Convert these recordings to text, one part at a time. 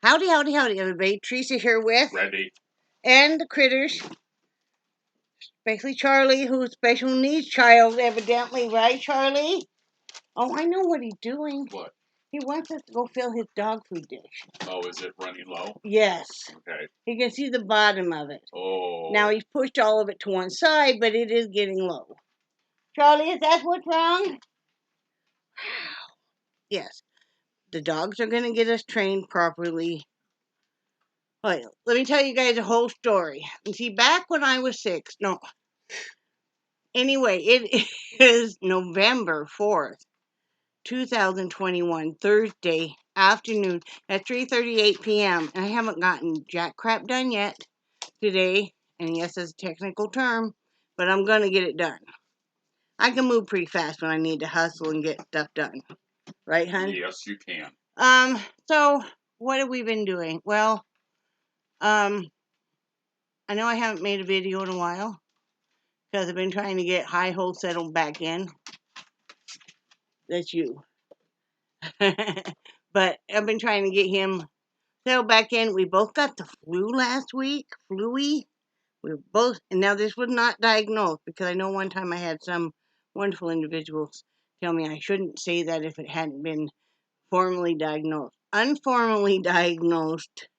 Howdy, howdy, howdy, everybody. Teresa here with... Ready. And the critters. Especially Charlie, who's a special needs child, evidently. Right, Charlie? Oh, I know what he's doing. What? He wants us to go fill his dog food dish. Oh, is it running low? Yes. Okay. You can see the bottom of it. Oh. Now, he's pushed all of it to one side, but it is getting low. Charlie, is that what's wrong? Yes. The dogs are going to get us trained properly. Let me tell you guys a whole story. You see, back when I was 6, no. Anyway, it is November 4th, 2021, Thursday afternoon at 3:38 p.m. And I haven't gotten jack crap done yet today. And yes, that's a technical term, but I'm going to get it done. I can move pretty fast when I need to hustle and get stuff done. Right, hon? Yes, you can. So what have we been doing? Well, I know I haven't made a video in a while because I've been trying to get High Hole settled back in. That's you. But I've been trying to get him settled back in. We both got the flu last week. Flu-y. We were both, and now this was not diagnosed because I know one time I had some wonderful individuals tell me I shouldn't say that if it hadn't been formally diagnosed. Unformally diagnosed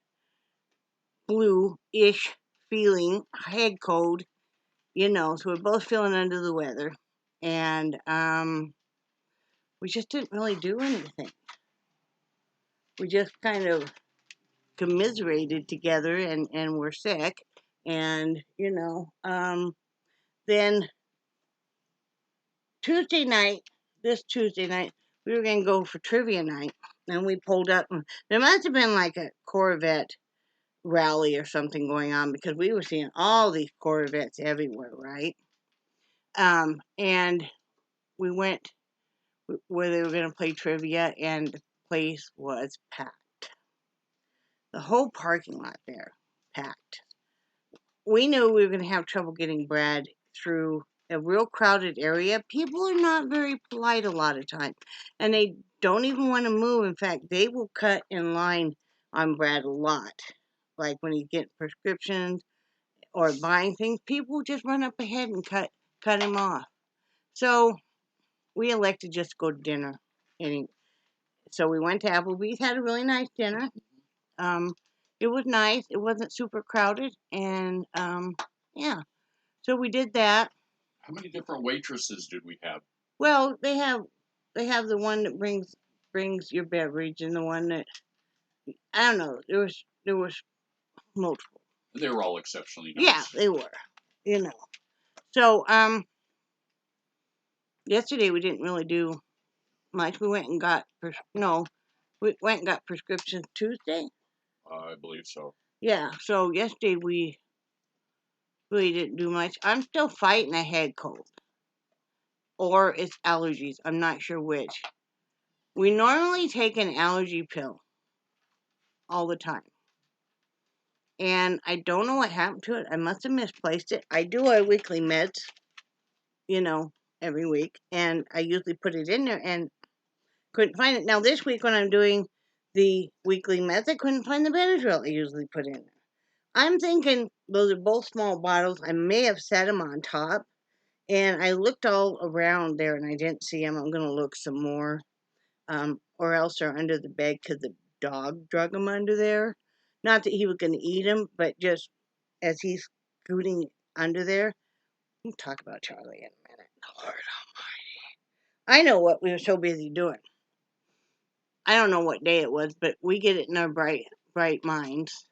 flu-ish feeling, head cold, so we're both feeling under the weather. And we just didn't really do anything. We just kind of commiserated together and were sick. And, then this Tuesday night, we were going to go for trivia night. And we pulled up. And there must have been like a Corvette rally or something going on because we were seeing all these Corvettes everywhere, right? And we went where they were going to play trivia, and the place was packed. The whole parking lot there, packed. We knew we were going to have trouble getting Brad through a real crowded area. People are not very polite a lot of times, and they don't even want to move. In fact, they will cut in line on Brad a lot. Like when he's getting prescriptions or buying things, people just run up ahead and cut him off. So we elected just to go to dinner. And so we went to Applebee's, had a really nice dinner. It was nice. It wasn't super crowded, and yeah. So we did that. How many different waitresses did we have? Well, they have the one that brings your beverage, and the one that, I don't know. There was multiple. They were all exceptionally nice. Yeah, they were. So yesterday we didn't really do much. We went and got prescriptions Tuesday. I believe so. Yeah. So yesterday we really didn't do much. I'm still fighting a head cold. Or it's allergies. I'm not sure which. We normally take an allergy pill all the time. And I don't know what happened to it. I must have misplaced it. I do our weekly meds, every week. And I usually put it in there and couldn't find it. Now this week when I'm doing the weekly meds, I couldn't find the Benadryl I usually put in there. I'm thinking those are both small bottles. I may have set them on top. And I looked all around there and I didn't see them. I'm going to look some more. Or else they're under the bed because the dog drug them under there. Not that he was going to eat them, but just as he's scooting under there. We'll talk about Charlie in a minute. Lord almighty. I know what we were so busy doing. I don't know what day it was, but we get it in our bright minds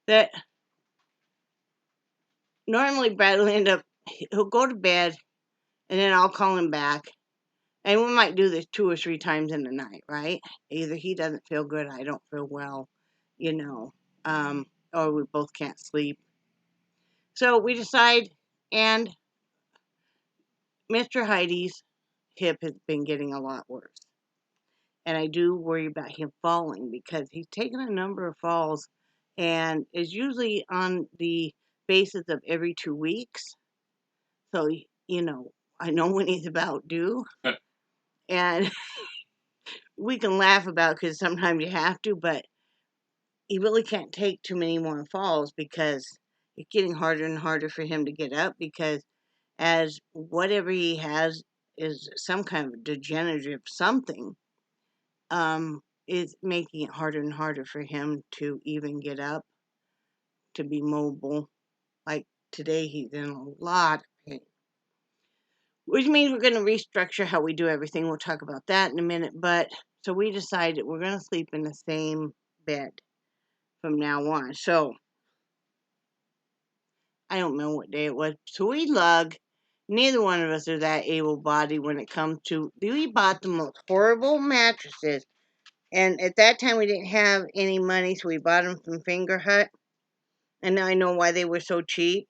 that normally Brad will he'll go to bed, and then I'll call him back. And we might do this 2 or 3 times in the night, right? Either he doesn't feel good, I don't feel well, or we both can't sleep. So we decide, and Mr. Heidi's hip has been getting a lot worse. And I do worry about him falling because he's taken a number of falls and is usually on the basis of every 2 weeks. So, I know when he's about due. And we can laugh about because sometimes you have to, but he really can't take too many more falls because it's getting harder and harder for him to get up because as whatever he has is some kind of degenerative something, is making it harder and harder for him to even get up, to be mobile. Like today, he's in a lot of pain, which means we're going to restructure how we do everything. We'll talk about that in a minute. But so we decided we're going to sleep in the same bed from now on. So I don't know what day it was. So we lug. Neither one of us are that able-bodied when it comes to. We bought the most horrible mattresses, and at that time we didn't have any money, so we bought them from Finger Hut. And now I know why they were so cheap.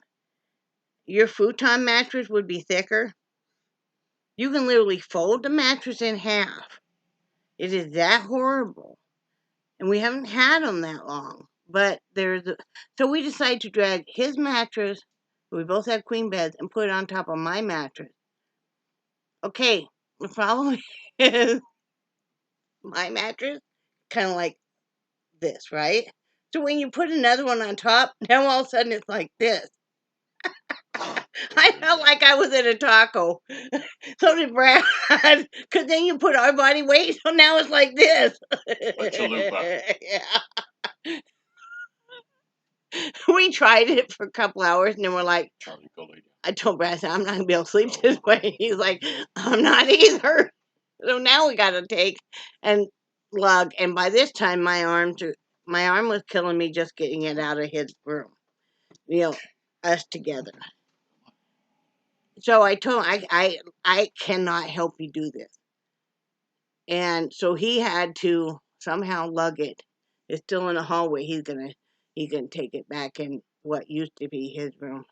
Your futon mattress would be thicker. You can literally fold the mattress in half. It is that horrible. And we haven't had them that long. But so we decided to drag his mattress, we both had queen beds, and put it on top of my mattress. Okay, the problem is my mattress, kind of like this, right? So when you put another one on top, now all of a sudden it's like this. I felt like I was in a taco. So did Brad. Because then you put our body weight, so now it's like this. Yeah. We tried it for a couple hours, and then we're like, I told Brad, I said, I'm not going to be able to sleep this way. He's like, I'm not either. So now we got to take and lug. And by this time, my arm was killing me just getting it out of his room. Us together. So I told him, I cannot help you do this. And so he had to somehow lug it. It's still in the hallway. He's gonna take it back in what used to be his room,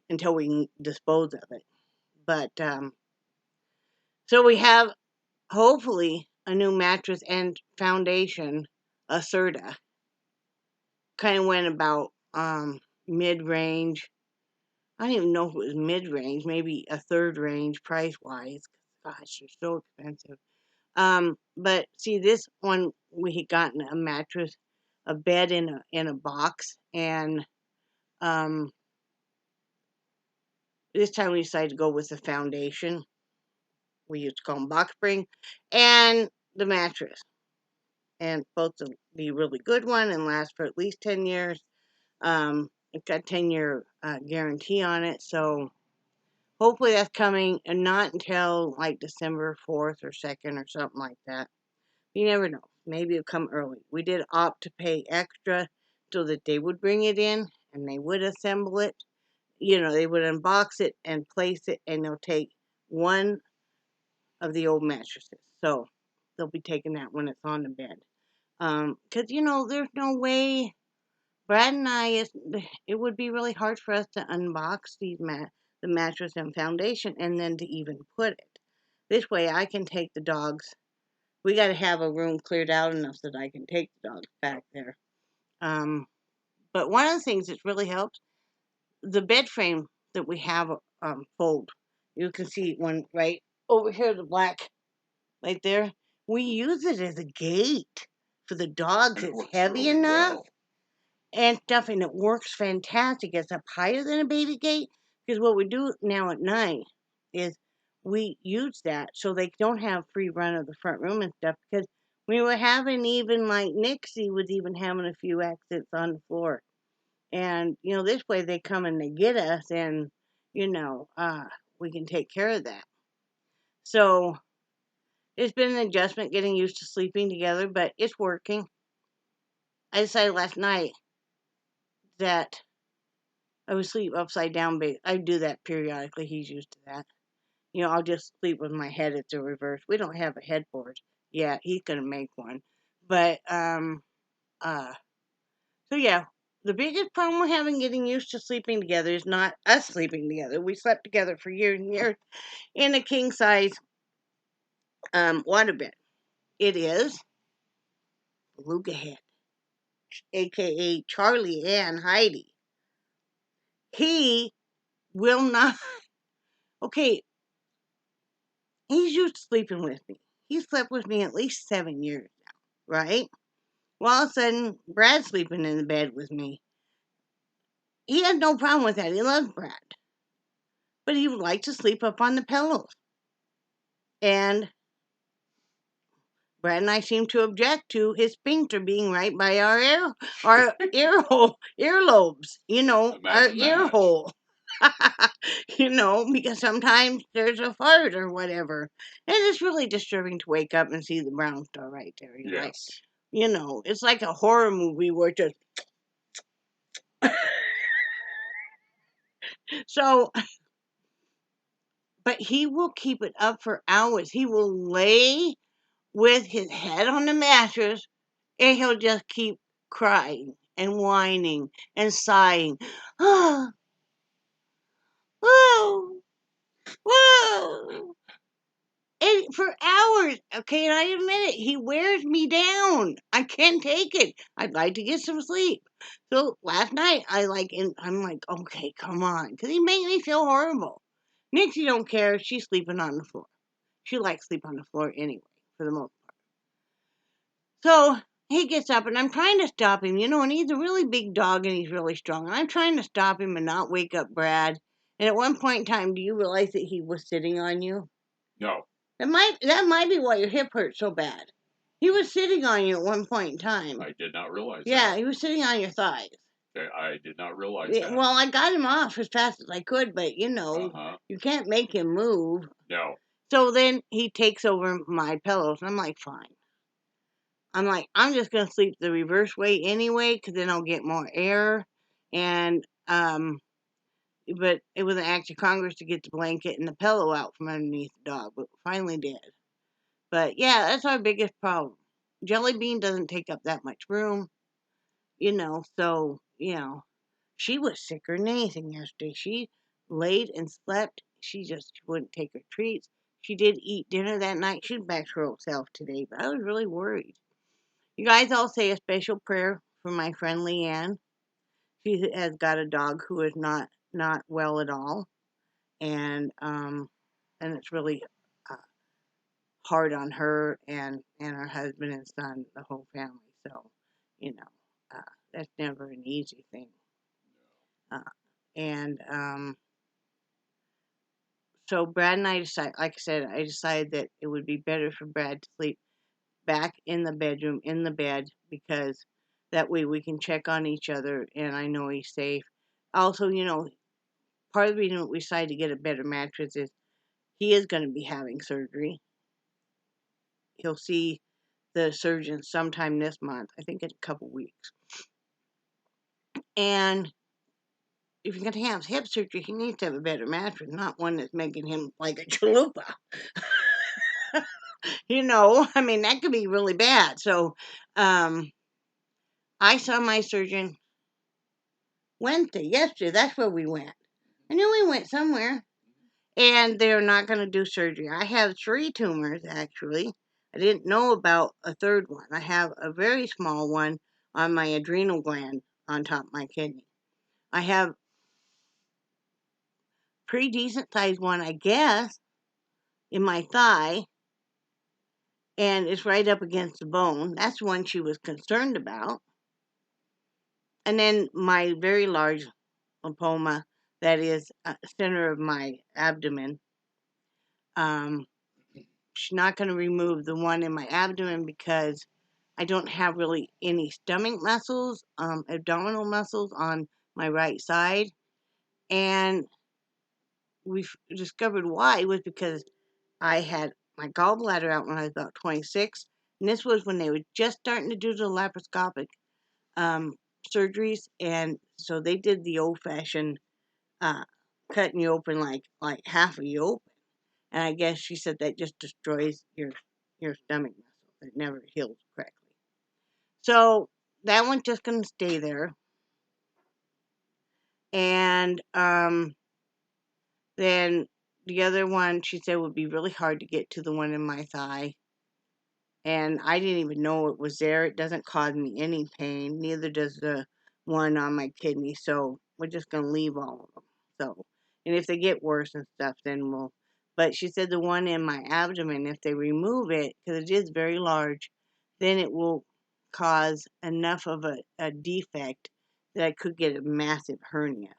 until we can dispose of it. But so we have hopefully a new mattress and foundation, a Serta. Kind of went about mid range. I don't even know if it was mid range, maybe a third range price wise. Gosh, they're so expensive. But see, this one we had gotten a mattress, a bed in a box, and this time we decided to go with the foundation. We used to call them box spring, and the mattress, and both to be a really good one and last for at least 10 years. It's got 10-year guarantee on it, so hopefully that's coming, and not until like December 4th or 2nd or something like that. You never know. Maybe it'll come early. We did opt to pay extra so that they would bring it in and they would assemble it. They would unbox it and place it, and they'll take one of the old mattresses. So they'll be taking that when it's on the bed. Because, there's no way, Brad and I, it would be really hard for us to unbox the mattress and foundation and then to even put it. This way I can take the dogs. We got to have a room cleared out enough so that I can take the dogs back there. But one of the things that's really helped, the bed frame that we have fold. You can see one right over here, the black right there. We use it as a gate for the dogs. It's heavy enough and stuff, and it works fantastic. It's up higher than a baby gate, because what we do now at night is we use that so they don't have free run of the front room and stuff, because we were having, even like Nixie was even having a few accidents on the floor. And, this way they come and they get us, and, we can take care of that. So it's been an adjustment getting used to sleeping together, but it's working. I decided last night that I would sleep upside down. I do that periodically. He's used to that. I'll just sleep with my head at the reverse. We don't have a headboard yet. He's gonna make one. But so yeah, the biggest problem we're having getting used to sleeping together is not us sleeping together. We slept together for years and years in a king size waterbed. It is Beluga Head, aka Charlie and Heidi. He will not. Okay, he's used to sleeping with me. He slept with me at least 7 years now, right? Well, all of a sudden, Brad's sleeping in the bed with me. He has no problem with that. He loves Brad. But he would like to sleep up on the pillows. And Brad and I seem to object to his sphincter being right by our earlobes, our Imagine ear that. hole. Because sometimes there's a fart or whatever. And it's really disturbing to wake up and see the brown star right there. You're like, Yes. it's like a horror movie where just so. But he will keep it up for hours. He will lay with his head on the mattress and he'll just keep crying and whining and sighing. Oh, whoa, whoa. And for hours, okay, and I admit it, he wears me down. I can't take it. I'd like to get some sleep. So last night, I'm like, okay, come on, because he made me feel horrible. Nixie don't care. She's sleeping on the floor. She likes sleep on the floor anyway, for the most part. So he gets up, and I'm trying to stop him, and he's a really big dog, and he's really strong. And I'm trying to stop him and not wake up Brad. And at one point in time, do you realize that he was sitting on you? No. That might be why your hip hurts so bad. He was sitting on you at one point in time. I did not realize Yeah, that. he was sitting on your thighs. I did not realize Yeah, that. well, I got him off as fast as I could, but Uh-huh. you can't make him move. No. So then he takes over my pillows, and I'm like, fine. I'm like, I'm just gonna sleep the reverse way anyway, because then I'll get more air. And but it was an act of Congress to get the blanket and the pillow out from underneath the dog, but finally did. But yeah, that's our biggest problem. Jelly Bean doesn't take up that much room, so, she was sicker than anything yesterday. She laid and slept. She wouldn't take her treats. She did eat dinner that night. She's back to her old self today, but I was really worried. You guys all say a special prayer for my friend Leanne. She has got a dog who is not well at all, and it's really uh, hard on her and her husband and son, the whole family. So, you know, that's never an easy thing. Uh, and so Brad and I decided, like I said, I decided that it would be better for Brad to sleep back in the bedroom in the bed because that way we can check on each other and I know he's safe. Also, part of the reason we decided to get a better mattress is he is going to be having surgery. He'll see the surgeon sometime this month, I think in a couple weeks. And if you're going to have hip surgery, he needs to have a better mattress, not one that's making him like a chalupa. I mean, that could be really bad. So, I saw my surgeon Wednesday, yesterday. That's where we went. I knew we went somewhere. And they're not going to do surgery. I have 3 tumors, actually. I didn't know about a third one. I have a very small one on my adrenal gland on top of my kidney. I have pretty decent sized one, I guess, in my thigh, and it's right up against the bone. That's one she was concerned about. And then my very large lymphoma that is center of my abdomen. She's not going to remove the one in my abdomen because I don't have really any stomach muscles, abdominal muscles on my right side. And we discovered why was because I had my gallbladder out when I was about 26. And this was when they were just starting to do the laparoscopic surgeries. And so they did the old fashioned cutting you open like half of you open. And I guess she said that just destroys your stomach muscle. It never heals correctly. So that one's just going to stay there. And then the other one, she said, would be really hard to get to the one in my thigh. And I didn't even know it was there. It doesn't cause me any pain. Neither does the one on my kidney. So we're just going to leave all of them. So, and if they get worse and stuff, then we'll. But she said the one in my abdomen, if they remove it, because it is very large, then it will cause enough of a defect that I could get a massive hernia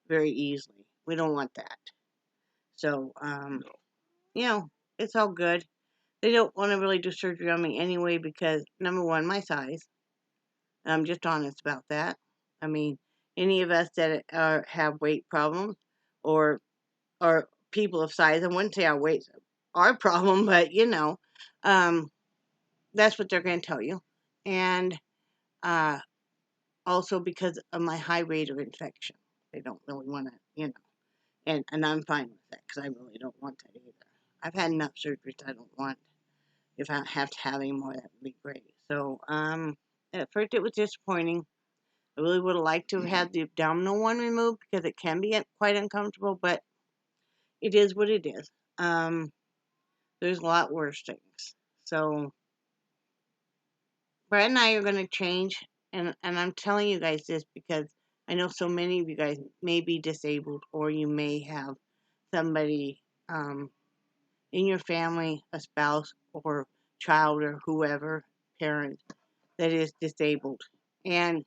very easily. We don't want that. So, No. you know, it's all good. They don't want to really do surgery on me anyway because, number one, my size. I'm just honest about that. I mean, any of us that have weight problems or people of size, I wouldn't say our weight's our problem, but um, that's what they're going to tell you. And uh, also because of my high rate of infection, they don't really want to, and I'm fine with that because I really don't want that either. I've had enough surgeries I don't want. If I have to have any more, that would be great. So, at first it was disappointing. I really would have liked to have had the abdominal one removed because it can be quite uncomfortable, but it is what it is. There's a lot worse things. So, Brad and I are going to change, and I'm telling you guys this because I know so many of you guys may be disabled or you may have somebody in your family, a spouse or child or whoever, parent, that is disabled. And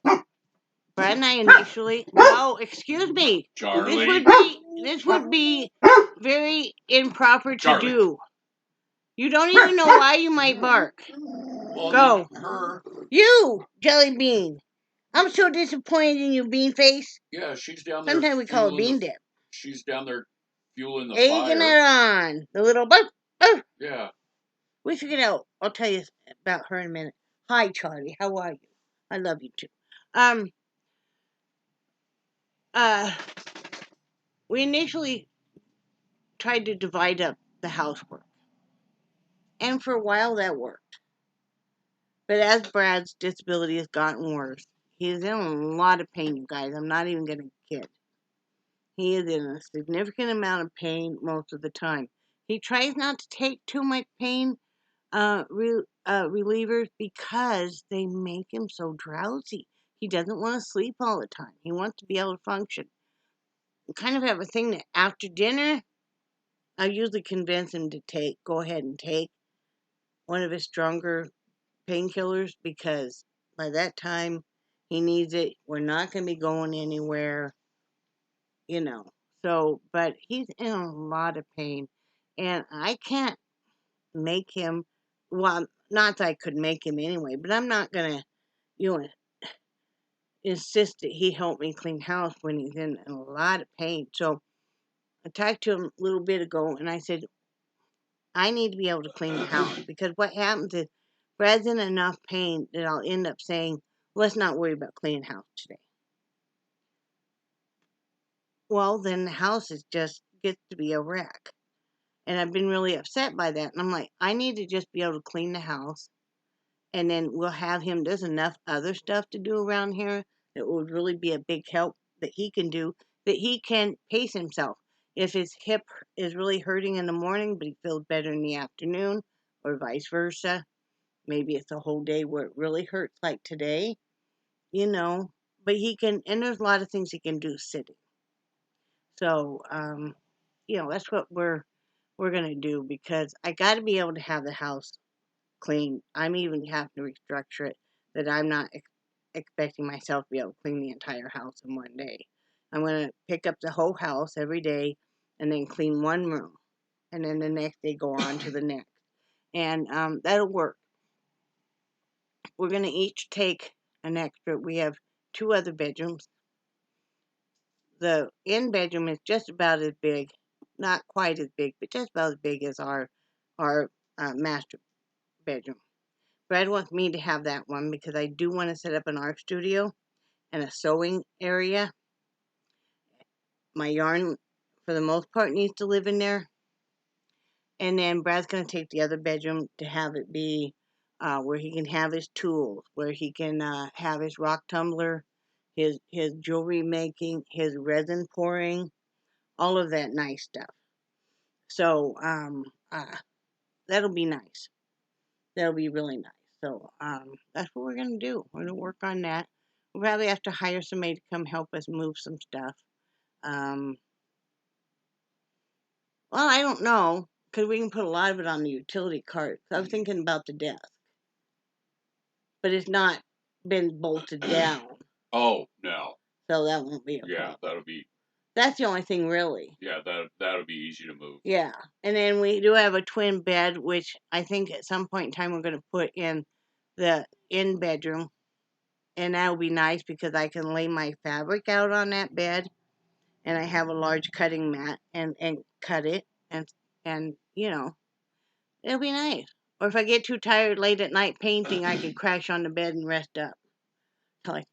Brad and I initially, no, excuse me, Charlie. this would be very improper to Charlie. do. You don't even know why you might bark. Well, Go. then her. You, Jelly Bean. I'm so disappointed in you, Bean Face. Yeah, she's down there. Sometimes we call it fueling Bean the- Dip. She's down there fueling the Egging fire. it on. The little bark. Oh, Yeah. we figured out. I'll tell you about her in a minute. Hi, Charlie. How are you? I love you too. Um. We initially tried to divide up the housework, and for a while that worked. But as Brad's disability has gotten worse, he's in a lot of pain, you guys. I'm not even going to kid. He is in a significant amount of pain most of the time. He tries not to take too much pain relievers because they make him so drowsy. He doesn't want to sleep all the time. He wants to be able to function. We kind of have a thing that after dinner, I usually convince him to go ahead and take one of his stronger painkillers because by that time he needs it. We're not going to be going anywhere, you know. So, but he's in a lot of pain, and I can't make him. Well, not that I could make him anyway, but I'm not gonna, you know, insist that he help me clean house when he's in a lot of pain. So I talked to him a little bit ago, and I said, I need to be able to clean the house because what happens is Brad's in enough pain that I'll end up saying, let's not worry about cleaning house today. Well, then the house is just gets to be a wreck. And I've been really upset by that. And I'm like, I need to just be able to clean the house. And then we'll have him. There's enough other stuff to do around here that would really be a big help that he can do, that he can pace himself. If his hip is really hurting in the morning, but he feels better in the afternoon, or vice versa, maybe it's a whole day where it really hurts, like today, you know. But he can, and there's a lot of things he can do sitting. So, that's what we're gonna do because I got to be able to have the house clean. I'm even having to restructure it that I'm not expecting myself to be able to clean the entire house in one day. I'm gonna pick up the whole house every day and then clean one room, and then the next day go on to the next, and that'll work. We're gonna each take an extra. We have two other bedrooms. The in bedroom is just about as big, not quite as big, but just about as big as our master bedroom. Brad wants me to have that one because I do want to set up an art studio and a sewing area. My yarn, for the most part, needs to live in there. And then Brad's going to take the other bedroom to have it be where he can have his tools, where he can have his rock tumbler, his jewelry making, his resin pouring, all of that nice stuff. So that'll be nice. That'll be really nice. So that's what we're gonna do. We're gonna work on that. We'll probably have to hire somebody to come help us move some stuff. Um, I don't know because we can put a lot of it on the utility cart. So I was thinking about the desk. but it's not been bolted down, Oh, no. so that won't be a Yeah, problem. that'll be, That's the only thing, really. yeah, that'll be easy to move. Yeah, and then we do have a twin bed, which I think at some point in time we're going to put in the in bedroom, and that'll be nice because I can lay my fabric out on that bed, and I have a large cutting mat and cut it, and you know, it'll be nice. Or if I get too tired late at night painting, I could crash on the bed and rest up till I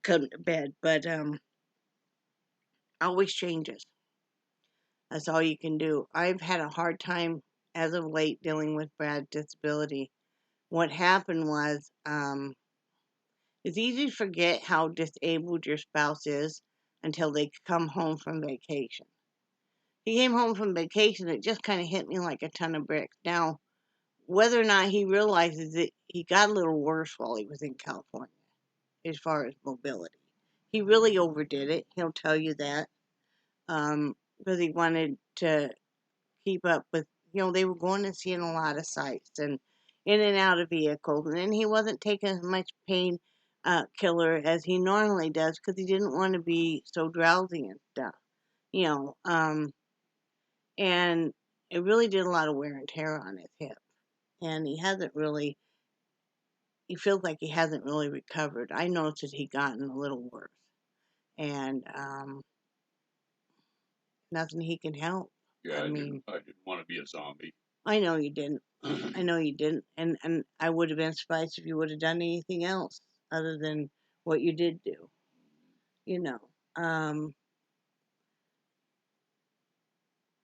come to bed. But always changes. That's all you can do. I've had a hard time as of late dealing with Brad's disability. What happened was, it's easy to forget how disabled your spouse is until they come home from vacation. He came home from vacation, it just kind of hit me like a ton of bricks. Now, whether or not he realizes it, he got a little worse while he was in California as far as mobility. He really overdid it. He'll tell you that, because he wanted to keep up with, they were going and seeing a lot of sights and in and out of vehicles. And then he wasn't taking as much pain killer as he normally does because he didn't want to be so drowsy and stuff, you know. And it really did a lot of wear and tear on his hip. And he feels like he hasn't really recovered. I noticed that he gotten a little worse. And nothing he can help. Yeah, I mean, I didn't want to be a zombie. I know you didn't. I know you didn't. And I would have been surprised if you would have done anything else other than what you did do. You know.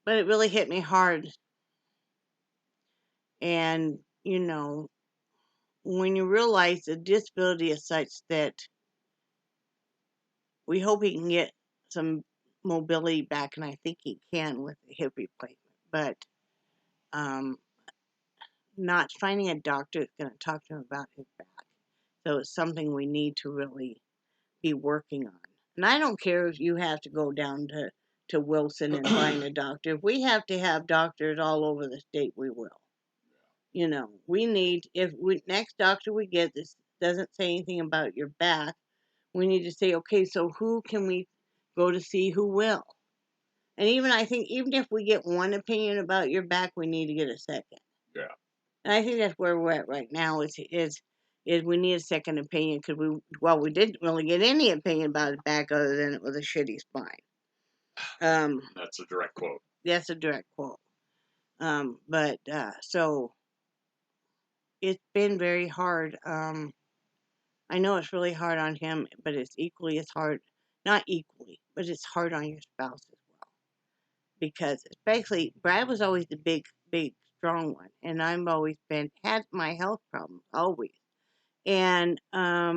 But it really hit me hard. And, when you realize the disability is such that we hope he can get some mobility back, and I think he can with the hip replacement. But um, not finding a doctor that's going to talk to him about his back. So it's something we need to really be working on. And I don't care if you have to go down to Wilson and find a doctor. If we have to have doctors all over the state, we will. We need, next doctor we get this doesn't say anything about your back, we need to say, okay, so who can we go to see who will? And I think even if we get one opinion about your back, we need to get a second. Yeah. And I think that's where we're at right now is we need a second opinion because we didn't really get any opinion about his back other than it was a shitty spine. That's a direct quote. That's a direct quote. So it's been very hard. I know it's really hard on him, but it's equally as hard, not equally, but it's hard on your spouse as well. Because especially Brad was always the big, strong one, and I've always had my health problems always, and I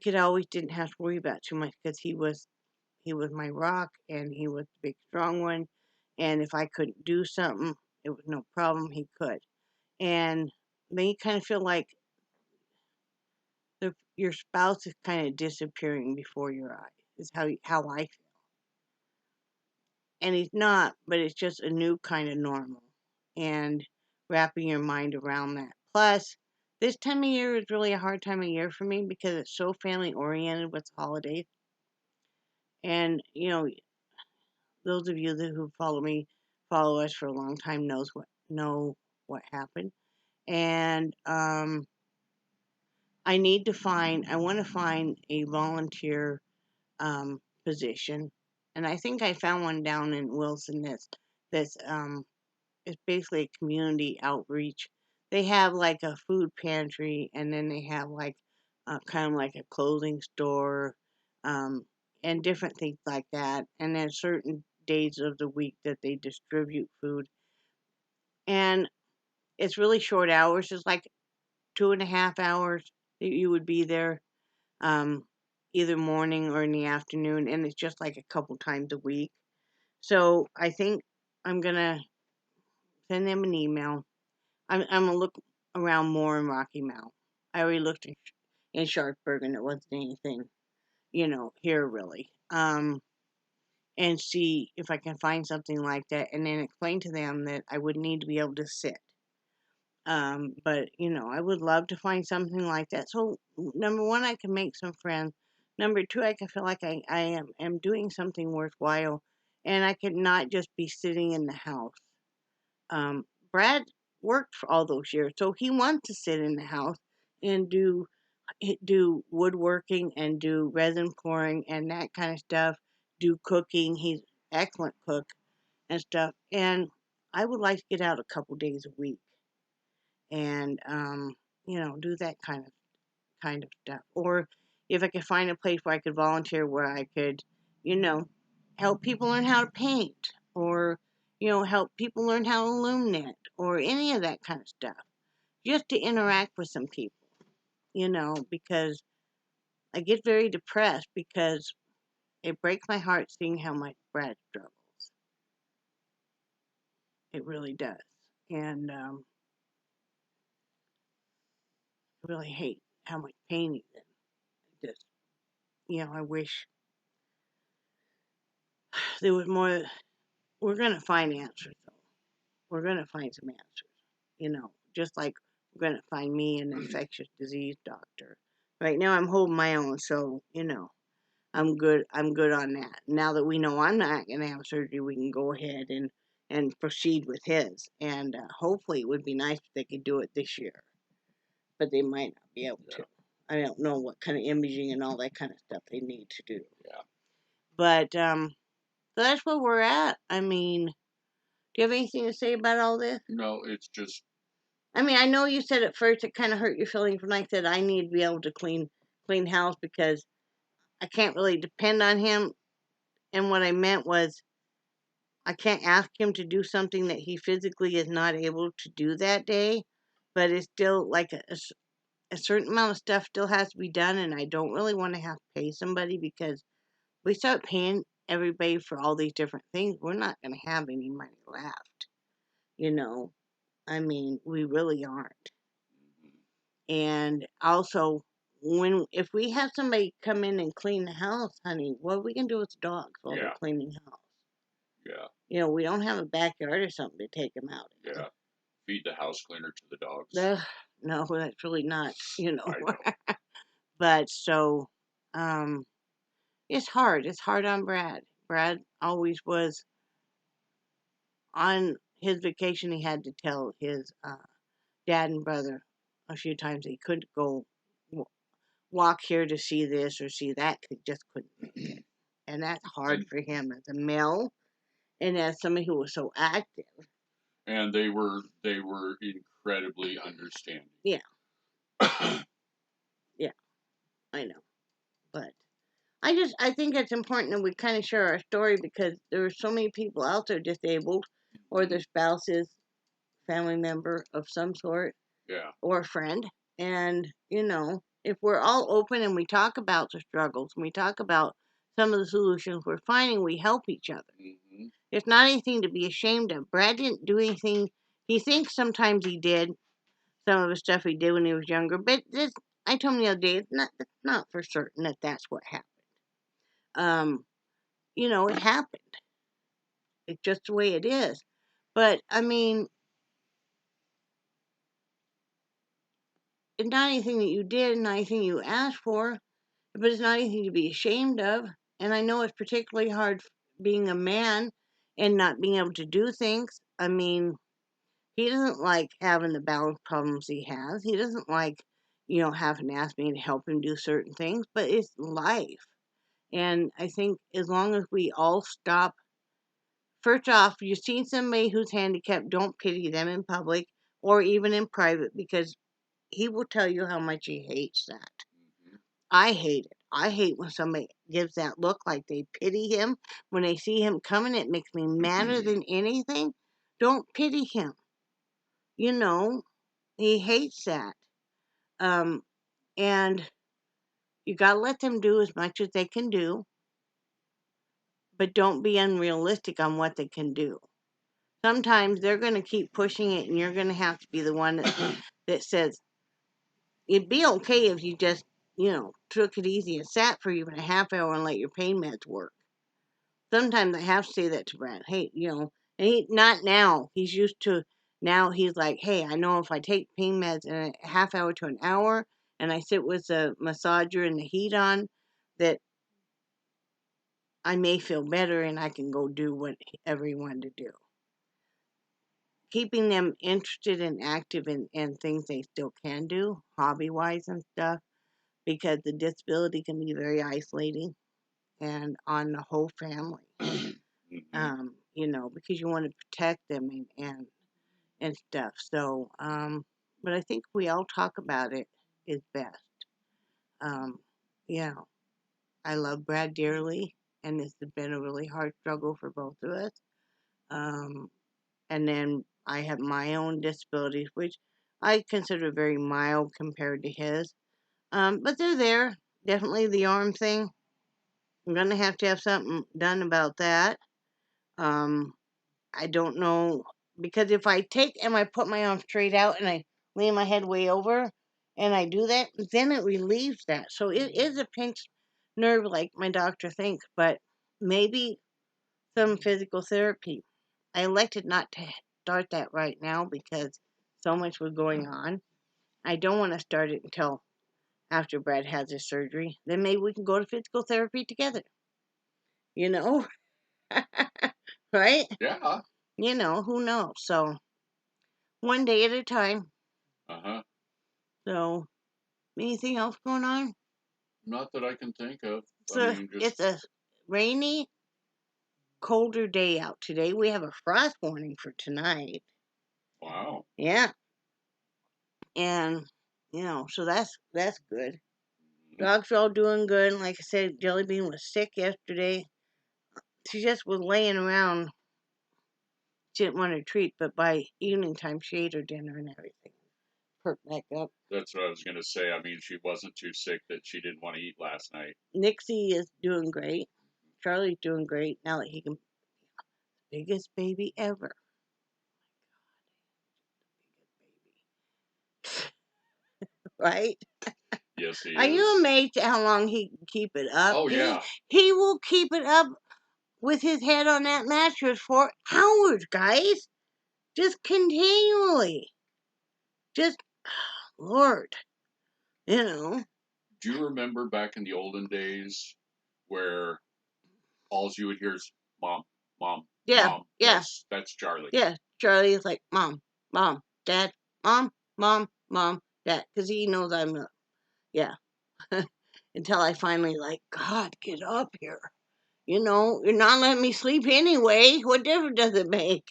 didn't have to worry about too much because he was my rock, and he was the big strong one, and if I couldn't do something, it was no problem. He could, and then you kind of feel like your spouse is kind of disappearing before your eyes. Is how I feel, and he's not, but it's just a new kind of normal, and wrapping your mind around that. Plus, this time of year is really a hard time of year for me because it's so family oriented with holidays. And those of you who follow us for a long time know what happened. And I want to find a volunteer position, and I think I found one down in Wilson that's it's basically a community outreach. They have like a food pantry, and then they have like kind of like a clothing store, and different things like that. And then certain days of the week that they distribute food. And it's really short hours. It's like 2.5 hours that you would be there, um, either morning or in the afternoon. And it's just like a couple times a week. So I think I'm going to send them an email. I'm going to look around more in Rocky Mount. I already looked in Sharpsburg, and it wasn't anything, here really. And see if I can find something like that, and then explain to them that I would need to be able to sit. But I would love to find something like that. So number one, I can make some friends. Number two, I can feel like I am doing something worthwhile, and I could not just be sitting in the house. Brad worked for all those years, so he wants to sit in the house and do woodworking and do resin pouring and that kind of stuff. Do cooking. He's an excellent cook and stuff. And I would like to get out a couple days a week and do that kind of stuff. Or if I could find a place where I could volunteer, where I could, you know, help people learn how to paint, or help people learn how to loom knit, or any of that kind of stuff, just to interact with some people, because I get very depressed because it breaks my heart seeing how much Brad struggles. It really does, and I really hate how much pain he's in. Just I wish there was more. We're gonna find answers, though. We're gonna find some answers. Just like we're gonna find me an infectious disease doctor. Right now, I'm holding my own, so I'm good. I'm good on that. Now that we know I'm not gonna have surgery, we can go ahead and proceed with his. And hopefully, it would be nice if they could do it this year, but they might not be able to. I don't know what kind of imaging and all that kind of stuff they need to do. Yeah. But so that's where we're at. I mean, do you have anything to say about all this? No, it's just. I mean, I know you said at first it kind of hurt your feelings when I said I need to be able to clean house because I can't really depend on him. And what I meant was I can't ask him to do something that he physically is not able to do that day, but it's still like a certain amount of stuff still has to be done, and I don't really want to have to pay somebody because we start paying everybody for all these different things, we're not going to have any money left. I mean, we really aren't. And also, if we have somebody come in and clean the house, honey, what are we gonna do with the dogs while they're cleaning the house? Yeah. We don't have a backyard or something to take them out. Yeah. Feed the house cleaner to the dogs. No, that's really not. I know. But so, it's hard. It's hard on Brad. Brad always was on his vacation. He had to tell his dad and brother a few times he couldn't go walk here to see this or see that. He just couldn't make it. And that's hard for him as a male and as somebody who was so active. And they were incredibly understanding. Yeah. Yeah, I know. But I think it's important that we kind of share our story because there are so many people out there disabled or their spouses, family member of some sort. Yeah. Or a friend. And, if we're all open and we talk about the struggles and we talk about some of the solutions we're finding, we help each other. Mm-hmm. It's not anything to be ashamed of. Brad didn't do anything. He thinks sometimes he did some of the stuff he did when he was younger, but I told him the other day, it's not for certain that that's what happened. It happened. It's just the way it is. But, I mean, it's not anything that you did, not anything you asked for, but it's not anything to be ashamed of. And I know it's particularly hard being a man and not being able to do things. I mean, he doesn't like having the balance problems he has. He doesn't like, having to ask me to help him do certain things, but it's life. And I think as long as we all stop, first off, you've seen somebody who's handicapped, don't pity them in public or even in private because he will tell you how much he hates that. Mm-hmm. I hate it. I hate when somebody gives that look like they pity him. When they see him coming, it makes me madder than anything. Don't pity him. He hates that. And you got to let them do as much as they can do, but don't be unrealistic on what they can do. Sometimes they're going to keep pushing it, and you're going to have to be the one that says, it'd be okay if you just, took it easy and sat for even a half hour and let your pain meds work. Sometimes I have to say that to Brad. Hey, and not now. He's used to Now he's like, hey, I know if I take pain meds in a half hour to an hour and I sit with the massager and the heat on, that I may feel better and I can go do whatever he wanted to do. Keeping them interested and active in things they still can do, hobby-wise and stuff, because the disability can be very isolating and on the whole family. Because you want to protect them and stuff. So, but I think we all talk about it is best. Yeah, I love Brad dearly, and this has been a really hard struggle for both of us. And then I have my own disabilities, which I consider very mild compared to his. But they're there. Definitely the arm thing. I'm going to have something done about that. I don't know, because if I take and I put my arm straight out and I lean my head way over and I do that, then it relieves that. So it is a pinched nerve like my doctor thinks, but maybe some physical therapy. I elected not to start that right now because so much was going on. I don't want to start it until after Brad has his surgery. Then maybe we can go to physical therapy together. You know? Right? Yeah. Who knows? So, one day at a time. So, anything else going on? Not that I can think of. So, it's a rainy, colder day out today. We have a frost warning for tonight. Wow. Yeah. And, so that's good. Dogs are all doing good. And like I said, Jellybean was sick yesterday. She just was laying around. She didn't want her treat, but by evening time, she ate her dinner and everything. Perked back up. That's what I was going to say. I mean, she wasn't too sick that she didn't want to eat last night. Nixie is doing great. Charlie's doing great now that he can. Biggest baby ever. Right? Yes, he is. Are you amazed at how long he can keep it up? Oh, yeah. He will keep it up with his head on that mattress for hours, guys. Just continually. Just, Lord. Do you remember back in the olden days where all you would hear is mom, mom, yeah, mom? Yeah. That's Charlie. Yeah. Charlie is like, mom, mom, dad, mom, mom, mom, dad. Because he knows I'm yeah. Until I finally God, get up here. You're not letting me sleep anyway. What difference does it make?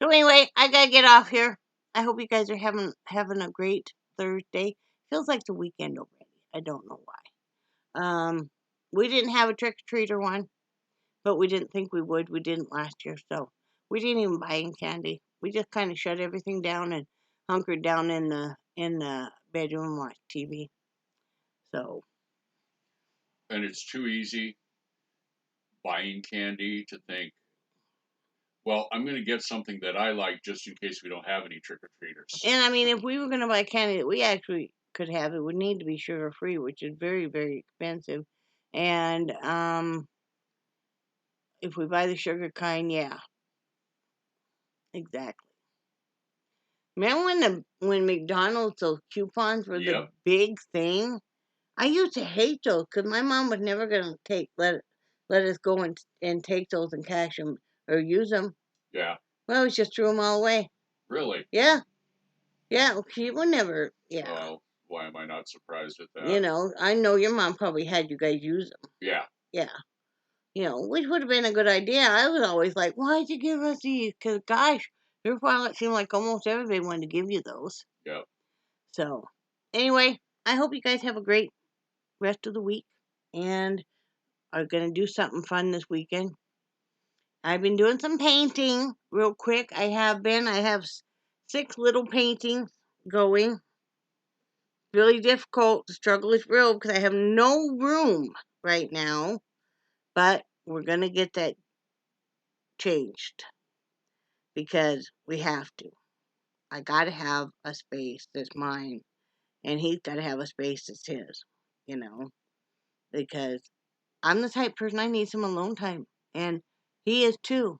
So anyway, I gotta get off here. I hope you guys are having a great Thursday. Feels like the weekend already. I don't know why. We didn't have a trick or treater one, but we didn't think we would. We didn't last year, so we didn't even buy any candy. We just kind of shut everything down and hunkered down in the bedroom and watched TV. So. And it's too easy buying candy to think, well, I'm going to get something that I like just in case we don't have any trick or treaters. And I mean, if we were going to buy candy that we actually could have, it would need to be sugar free, which is very, very expensive. And if we buy the sugar kind, yeah, exactly. Remember when McDonald's, those coupons were the big thing? I used to hate those because my mom was never going to let us go and take those and cash them or use them. Yeah. Well, we just threw them all away. Really? Yeah. Yeah, she would never, yeah. Well, why am I not surprised at that? I know your mom probably had you guys use them. Yeah. Yeah. Which would have been a good idea. I was always like, why'd you give us these? Because, gosh, your pilot seemed like almost everybody wanted to give you those. Yep. So, anyway, I hope you guys have a great rest of the week and are going to do something fun this weekend. I've been doing some painting real quick. I have 6 little paintings going. Really difficult. The struggle is real because I have no room right now. But we're going to get that changed because we have to. I got to have a space that's mine, and he's got to have a space that's his, because I'm the type of person I need some alone time, and he is too.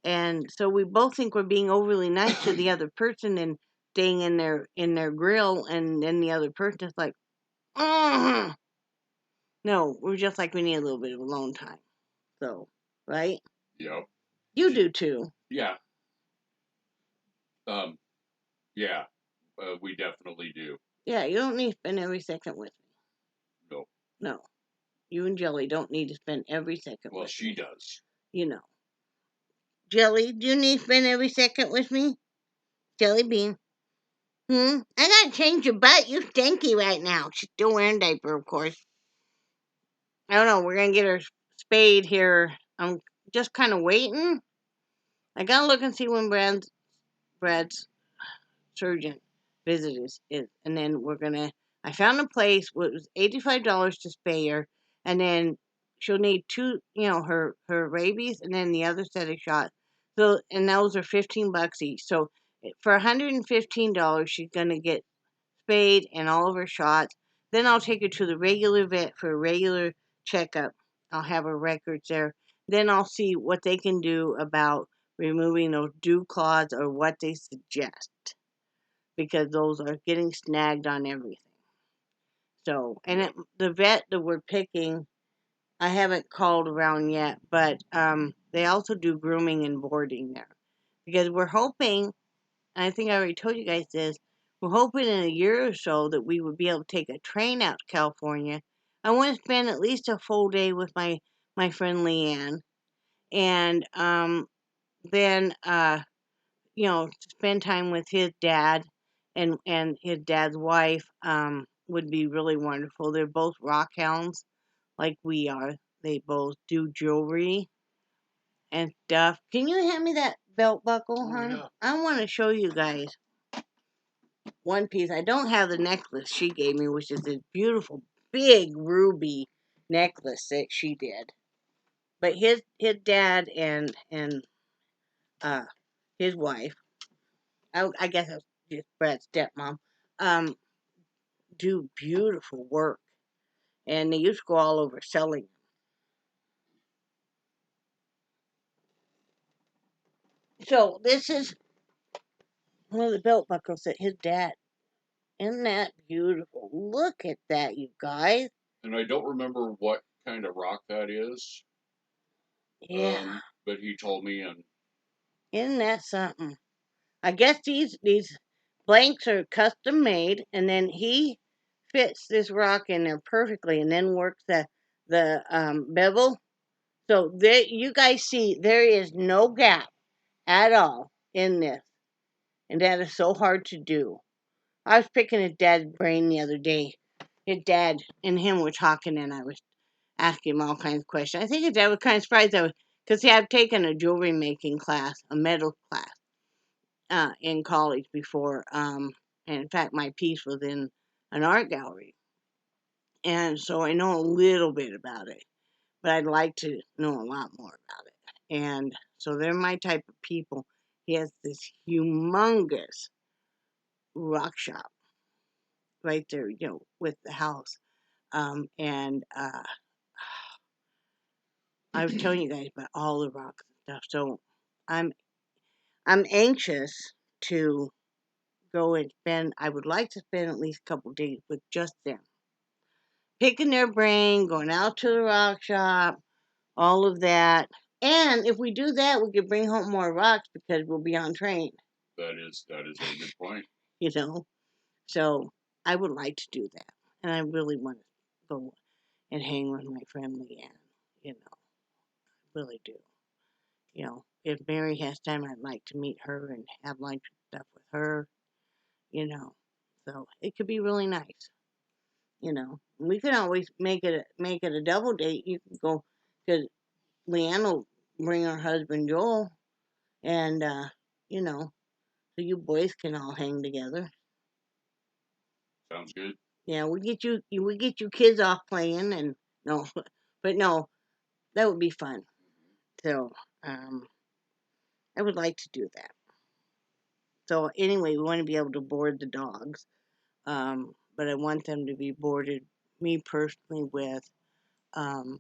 And so we both think we're being overly nice to the other person and staying in their grill, and then the other person is like, "Ugh." No, we're just like, we need a little bit of alone time. So, right? Yep. You do too. Yeah. Um. Yeah. We definitely do. Yeah, you don't need to spend every second with me. No. No. You and Jelly don't need to spend every second Well, with she me. does. You know. Jelly, do you need to spend every second with me? Jelly Bean. I gotta change your butt. You stinky right now. She's still wearing diaper, of course. I don't know. We're gonna get her spayed here. I'm just kind of waiting. I gotta look and see when Brad's surgeon visit is, and then we're gonna. I found a place. It was $85 to spay her, and then she'll need two. Her rabies, and then the other set of shots. So, and those are $15 each. So, for $115, she's gonna get spayed and all of her shots. Then I'll take her to the regular vet for a regular checkup. I'll have her records there. Then I'll see what they can do about removing those dew clods or what they suggest, because those are getting snagged on everything. So, and the vet that we're picking, I haven't called around yet, but they also do grooming and boarding there, because we're hoping, I think I already told you guys this. We're hoping in a year or so that we would be able to take a train out to California. I want to spend at least a full day with my friend Leanne, and then spend time with his dad and his dad's wife would be really wonderful. They're both rock hounds like we are. They both do jewelry and stuff. Can you hand me that belt buckle, hon? Yeah. I want to show you guys one piece. I don't have the necklace she gave me, which is this beautiful big ruby necklace that she did. But his dad and uh his wife, I guess that's just Brad's stepmom, um, do beautiful work, and they used to go all over selling them. So this is one of the belt buckles that his dad. Isn't that beautiful? Look at that, you guys. And I don't remember what kind of rock that is. Yeah. But he told me, and Isn't that something? I guess these blanks are custom made, and then he fits this rock in there perfectly, and then works the bevel. So there, you guys see, there is no gap at all in this, and that is so hard to do. I was picking his dad's brain the other day. His dad and him were talking, and I was asking him all kinds of questions. I think his dad was kind of surprised because he had taken a jewelry making class, a metal class, in college before. And in fact, my piece was in an art gallery, and so I know a little bit about it. But I'd like to know a lot more about it. And so they're my type of people. He has this humongous rock shop right there, with the house. And I was telling you guys about all the rocks and stuff. So I'm I'm anxious to go and spend. I would like to spend at least a couple days with just them, picking their brain, going out to the rock shop, all of that. And if we do that, we could bring home more rocks because we'll be on train. that is a good point. You know, so I would like to do that, and I really want to go and hang with my friend Leanne. Really do. If Mary has time, I'd like to meet her and have lunch and stuff with her. You know, so it could be really nice. We can always make it a double date. You can go because Leanne will bring her husband Joel, and you know, so you boys can all hang together. Sounds good. Yeah, we get you kids off playing, and no, but no, that would be fun. So um, I would like to do that. So anyway, we want to be able to board the dogs, but I want them to be boarded, me personally, with um,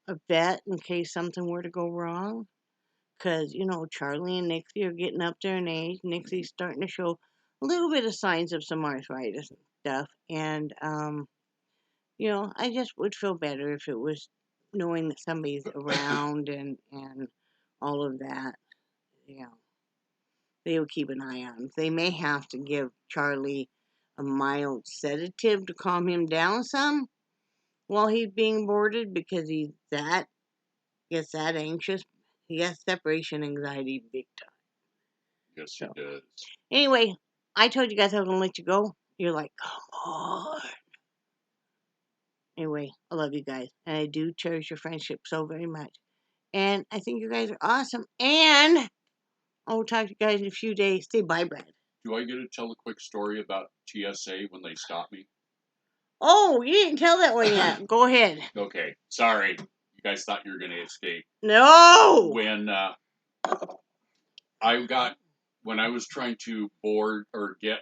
a vet in case something were to go wrong. because, Charlie and Nixie are getting up there in age. Nixie's starting to show a little bit of signs of some arthritis and stuff. And, I just would feel better if it was knowing that somebody's around and all of that. They will keep an eye on him. They may have to give Charlie a mild sedative to calm him down some while he's being boarded because gets that anxious. He has separation anxiety big time. Yes, he does. Anyway, I told you guys I was going to let you go. You're like, come on. Anyway, I love you guys. And I do cherish your friendship so very much. And I think you guys are awesome. And I will talk to you guys in a few days. Say bye, Brad. Do I get to tell a quick story about TSA when they stopped me? Oh, you didn't tell that one yet. Go ahead. Okay, sorry. You guys thought you were going to escape. No! When when I was trying to board or get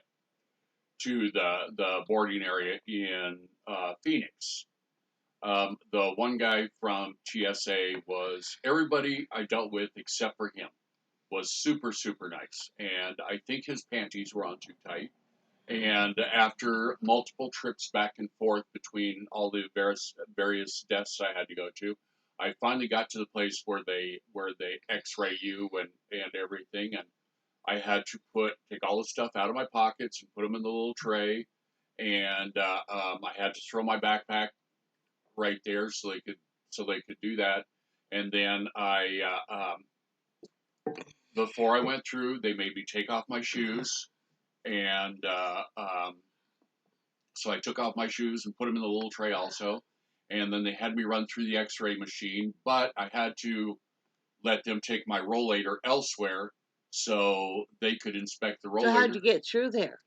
to the boarding area in Phoenix, the one guy from TSA was, everybody I dealt with except for him was super, super nice. And I think his panties were on too tight. And after multiple trips back and forth between all the various desks I had to go to, I finally got to the place where they X-ray you and everything, and I had to take all the stuff out of my pockets and put them in the little tray, and I had to throw my backpack right there so they could do that, and then before I went through, they made me take off my shoes, and so I took off my shoes and put them in the little tray also. And then they had me run through the X-ray machine, but I had to let them take my rollator elsewhere so they could inspect the rollator. So how'd you get through there?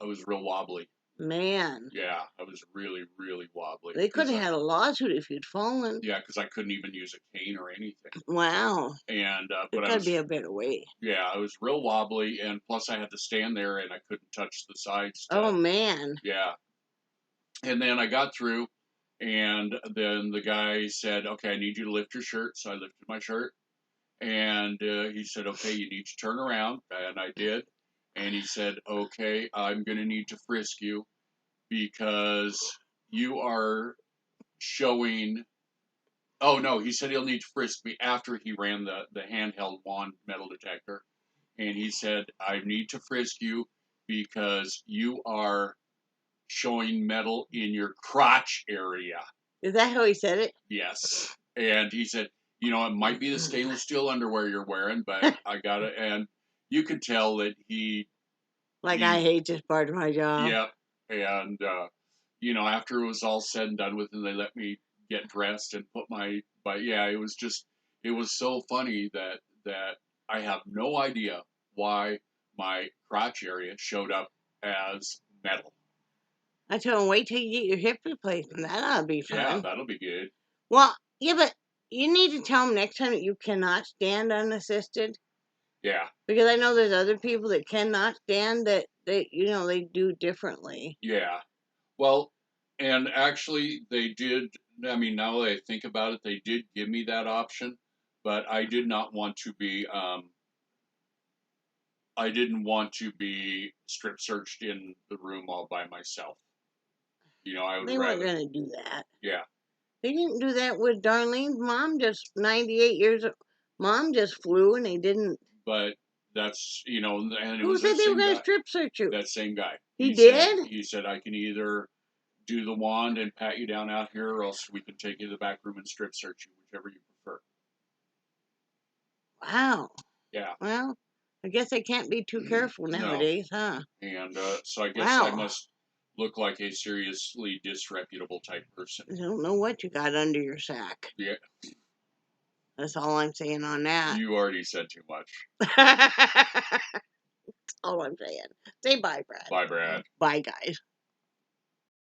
I was real wobbly. Man. Yeah, I was really, really wobbly. They could have had a lawsuit if you'd fallen. Yeah, because I couldn't even use a cane or anything. Wow. And there could be a better way. Yeah, I was real wobbly, and plus I had to stand there, and I couldn't touch the sides. Oh man. Yeah. And then I got through, and then the guy said, "Okay, I need you to lift your shirt." So I lifted my shirt, and he said, "Okay, you need to turn around," and I did. And he said, "Okay, I'm going to need to frisk you because you are showing." Oh no, he said he'll need to frisk me after he ran the handheld wand metal detector, and he said, "I need to frisk you because you are showing metal in your crotch area." Is that how he said it? Yes. And he said, it might be the stainless steel underwear you're wearing, but I got it. And you could tell that I hate this part of my job. Yeah. And, after it was all said and done with, and they let me get dressed and but yeah, it was so funny that I have no idea why my crotch area showed up as metal. I told him, wait till you get your hip replacement. That ought to be fun. Yeah, that'll be good. Well, yeah, but you need to tell him next time that you cannot stand unassisted. Yeah. Because I know there's other people that cannot stand that they do differently. Yeah. Well, and actually they did, now that I think about it, they did give me that option, but I did not want to be, I didn't want to be strip searched in the room all by myself. I would They rather. weren't going to do that. Yeah. They didn't do that with Darlene's mom, just 98 years old. Mom just flew and they didn't. But that's, and it Who was said that they were same going to guy. strip search you? That same guy. He did? He said, I can either do the wand and pat you down out here, or else we can take you to the back room and strip search you, whichever you prefer. Wow. Yeah. Well, I guess I can't be too careful nowadays, huh? And so I guess I must look like a seriously disreputable type person. I don't know what you got under your sack. Yeah. That's all I'm saying on that. You already said too much. That's all I'm saying. Say bye, Brad. Bye, Brad. Bye, guys.